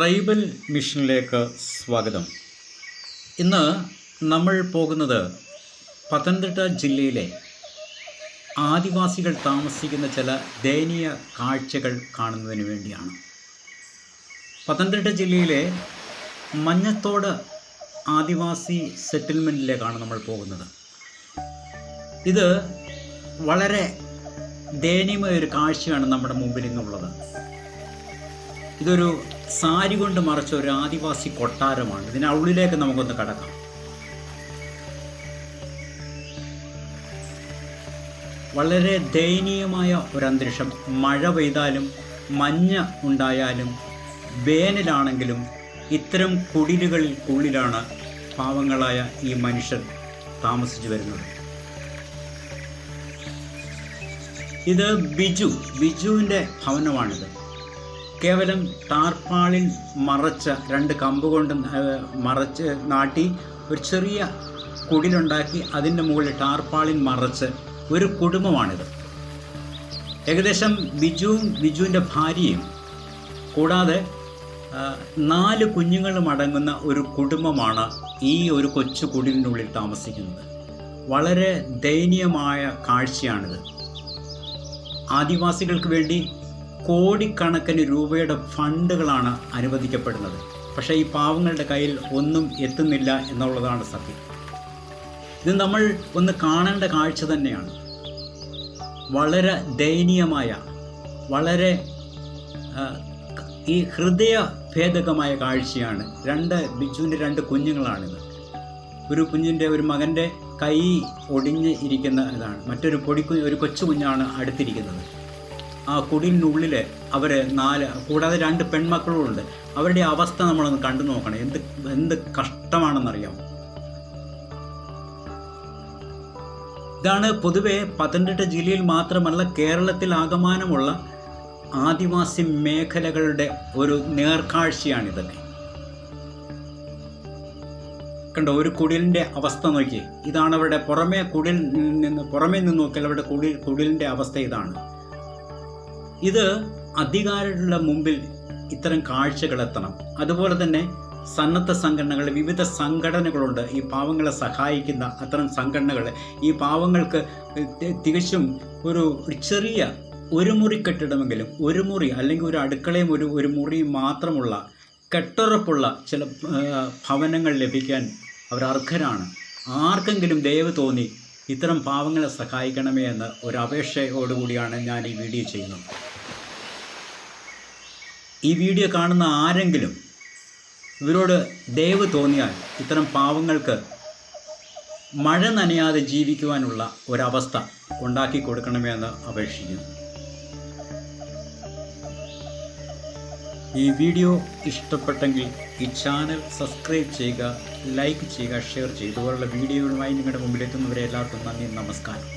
Tribal മിഷനിലേക്ക് സ്വാഗതം. ഇന്ന് നമ്മൾ പോകുന്നത് പത്തനംതിട്ട ജില്ലയിലെ ആദിവാസികൾ താമസിക്കുന്ന ചില ദയനീയ കാഴ്ചകൾ കാണുന്നതിന് വേണ്ടിയാണ്. പത്തനംതിട്ട ജില്ലയിലെ മഞ്ഞത്തോട് ആദിവാസി സെറ്റിൽമെൻറ്റിലേക്കാണ് നമ്മൾ പോകുന്നത്. ഇത് വളരെ ദയനീയമായ ഒരു കാഴ്ചയാണ് നമ്മുടെ മുമ്പിൽ നിന്നുള്ളത്. ഇതൊരു സാരി കൊണ്ട് മറച്ച ഒരു ആദിവാസി കൊട്ടാരമാണ്. ഇതിനുള്ളിലേക്ക് നമുക്കൊന്ന് കടക്കാം. വളരെ ദയനീയമായ ഒരു അന്തരീക്ഷം. മഴ പെയ്താലും മഞ്ഞ് ഉണ്ടായാലും വേനലാണെങ്കിലും ഇത്തരം കുടിലുകൾക്കുള്ളിലാണ് പാവങ്ങളായ ഈ മനുഷ്യർ താമസിച്ചു വരുന്നത്. ഇത് ബിജുവിൻ്റെ ഭവനമാണിത്. കേവലം ടാർപ്പാളിൽ മറച്ച രണ്ട് കമ്പ് കൊണ്ട് മറച്ച് നാട്ടി ഒരു ചെറിയ കുടിലുണ്ടാക്കി അതിൻ്റെ മുകളിൽ ടാർപ്പാളിൽ മറച്ച് ഒരു കുടുംബമാണിത്. ഏകദേശം ബിജുവിൻ്റെ ഭാര്യയും കൂടാതെ 4 കുഞ്ഞുങ്ങളും അടങ്ങുന്ന ഒരു കുടുംബമാണ് ഈ ഒരു കൊച്ചു കുടിലിനുള്ളിൽ താമസിക്കുന്നത്. വളരെ ദയനീയമായ കാഴ്ചയാണിത്. ആദിവാസികൾക്ക് വേണ്ടി കോടിക്കണക്കിന് രൂപയുടെ ഫണ്ടുകളാണ് അനുവദിക്കപ്പെടുന്നത്. പക്ഷേ ഈ പാവങ്ങളുടെ കയ്യിൽ ഒന്നും എത്തുന്നില്ല എന്നുള്ളതാണ് സത്യം. ഇത് നമ്മൾ ഒന്ന് കാണേണ്ട കാഴ്ച തന്നെയാണ്. വളരെ ദയനീയമായ, വളരെ ഈ ഹൃദയഭേദകമായ കാഴ്ചയാണ്. ബിജുവിൻ്റെ 2 കുഞ്ഞുങ്ങളാണിത്. ഒരു മകൻ്റെ കൈ ഒടിഞ്ഞ് ഇരിക്കുന്ന ഇതാണ്. ഒരു കൊച്ചു കുഞ്ഞാണ് അടുത്തിരിക്കുന്നത്. ആ കുടിലിനുള്ളിൽ അവർ 4, കൂടാതെ 2 പെൺമക്കളുമുണ്ട്. അവരുടെ അവസ്ഥ നമ്മളൊന്ന് കണ്ടു നോക്കണം. എന്ത് കഷ്ടമാണെന്നറിയാം. ഇതാണ് പൊതുവെ പത്തനംതിട്ട ജില്ലയിൽ മാത്രമല്ല കേരളത്തിൽ ആകമാനമുള്ള ആദിവാസി മേഖലകളുടെ ഒരു നേർക്കാഴ്ചയാണിതൊക്കെ. കണ്ടോ, ഒരു കുടിലിൻ്റെ അവസ്ഥ നോക്കി. ഇതാണ് അവരുടെ പുറമേ നിന്ന് നോക്കിയാൽ അവരുടെ കുടിലിൻ്റെ അവസ്ഥ ഇതാണ്. ഇത് അധികാരികളുടെ മുമ്പിൽ ഇത്തരം കാഴ്ചകൾ എത്തണം. അതുപോലെ തന്നെ സന്നദ്ധ സംഘടനകൾ, വിവിധ സംഘടനകളുണ്ട് ഈ പാവങ്ങളെ സഹായിക്കുന്ന. അത്തരം സംഘടനകൾ ഈ പാവങ്ങൾക്ക് തികച്ചും ഒരു ചെറിയ ഒരു മുറി കെട്ടിടമെങ്കിലും, ഒരു മുറി അല്ലെങ്കിൽ ഒരു അടുക്കളയും ഒരു മുറിയും മാത്രമുള്ള കെട്ടുറപ്പുള്ള ചില ഭവനങ്ങൾ ലഭിക്കാൻ അവർ അർഹരാണ്. ആർക്കെങ്കിലും ദയവ് തോന്നി ഇത്തരം പാവങ്ങളെ സഹായിക്കണമേ എന്ന ഒരു അപേക്ഷയോടുകൂടിയാണ് ഞാൻ ഈ വീഡിയോ ചെയ്യുന്നത്. ഈ വീഡിയോ കാണുന്ന ആരെങ്കിലും ഇവരോട് ദയവ് തോന്നിയാൽ ഇത്തരം പാവങ്ങൾക്ക് മഴ നനയാതെ ജീവിക്കുവാനുള്ള ഒരവസ്ഥ ഉണ്ടാക്കി കൊടുക്കണമേ എന്ന് അപേക്ഷിക്കുന്നു. ഈ വീഡിയോ ഇഷ്ടപ്പെട്ടെങ്കിൽ ഈ ചാനൽ സബ്സ്ക്രൈബ് ചെയ്യുക, ലൈക്ക് ചെയ്യുക, ഷെയർ ചെയ്യുക. ഇതുപോലുള്ള വീഡിയോകളുമായി നിങ്ങളുടെ മുമ്പിലെത്തുന്നവരെ എല്ലാവർക്കും നന്ദി, നമസ്കാരം.